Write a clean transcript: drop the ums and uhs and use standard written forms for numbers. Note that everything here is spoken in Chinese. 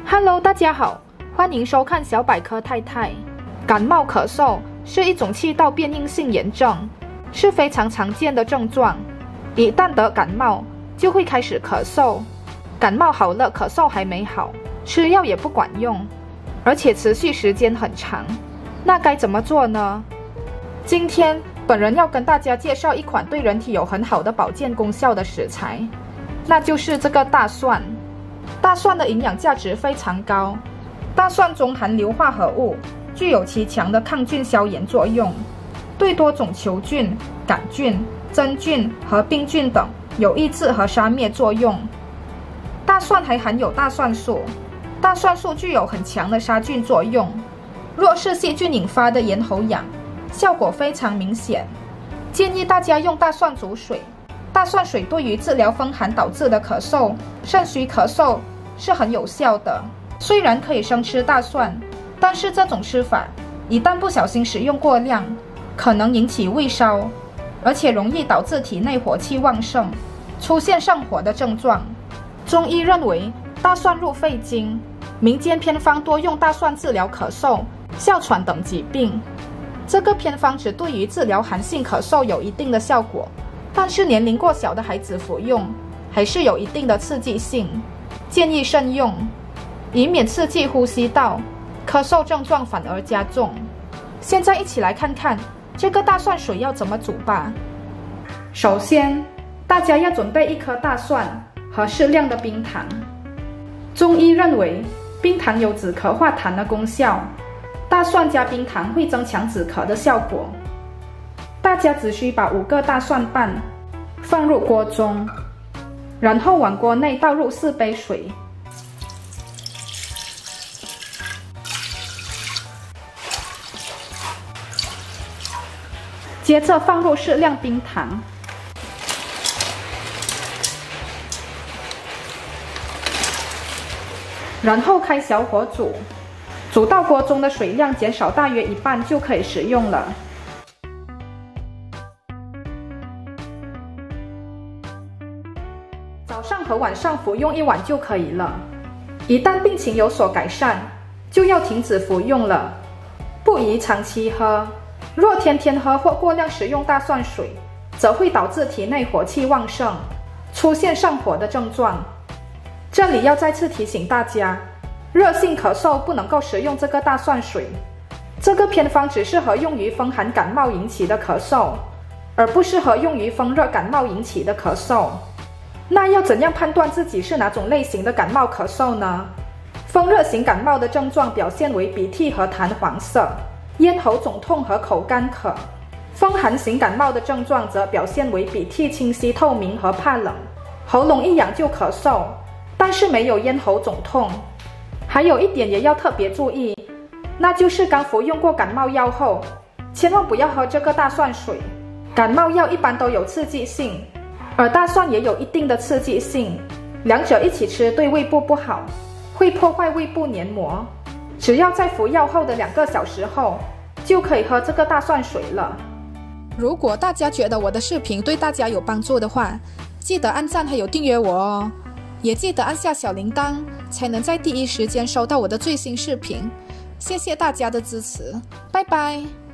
Hello， 大家好，欢迎收看小百科太太。感冒咳嗽是一种气道变应性炎症，是非常常见的症状。一旦得感冒，就会开始咳嗽。感冒好了，咳嗽还没好，吃药也不管用，而且持续时间很长。那该怎么做呢？今天本人要跟大家介绍一款对人体有很好的保健功效的食材，那就是这个大蒜。大蒜的营养价值非常高，大蒜中含硫化合物，具有极强的抗菌消炎作用，对多种球菌、杆菌、真菌和病菌等有抑制和杀灭作用。大蒜还含有大蒜素，大蒜素具有很强的杀菌作用。若是细菌引发的咽喉痒，效果非常明显。建议大家用大蒜煮水。大蒜水对于治疗风寒导致的咳嗽、肾虚咳嗽是很有效的。虽然可以生吃大蒜，但是这种吃法一旦不小心使用过量，可能引起胃烧，而且容易导致体内火气旺盛，出现上火的症状。中医认为大蒜入肺经，民间偏方多用大蒜治疗咳嗽、哮喘等疾病。这个偏方只对于治疗寒性咳嗽有一定的效果，但是年龄过小的孩子服用还是有一定的刺激性，建议慎用，以免刺激呼吸道，咳嗽症状反而加重。现在一起来看看这个大蒜水要怎么煮吧。首先，大家要准备一颗大蒜和适量的冰糖。中医认为冰糖有止咳化痰的功效，大蒜加冰糖会增强止咳的效果。大家只需把5个大蒜瓣放入锅中，然后往锅内倒入4杯水，接着放入适量冰糖，然后开小火煮，煮到锅中的水量减少大约一半就可以食用了。早上和晚上服用1碗就可以了。一旦病情有所改善，就要停止服用了，不宜长期喝。若天天喝或过量食用大蒜水，则会导致体内火气旺盛，出现上火的症状。这里要再次提醒大家，热性咳嗽不能够食用这个大蒜水。这个偏方只适合用于风寒感冒引起的咳嗽，而不适合用于风热感冒引起的咳嗽。那要怎样判断自己是哪种类型的感冒咳嗽呢？风热型感冒的症状表现为鼻涕和痰黄色，咽喉肿痛和口干渴。风寒型感冒的症状则表现为鼻涕清晰透明和怕冷，喉咙一痒就咳嗽，但是没有咽喉肿痛。还有一点也要特别注意，那就是刚服用过感冒药后，千万不要喝这个大蒜水。感冒药一般都有刺激性，而大蒜也有一定的刺激性，两者一起吃对胃部不好，会破坏胃部黏膜。只要在服药后的2个小时后，就可以喝这个大蒜水了。如果大家觉得我的视频对大家有帮助的话，记得按赞还有订阅我哦，也记得按下小铃铛，才能在第一时间收到我的最新视频。谢谢大家的支持，拜拜。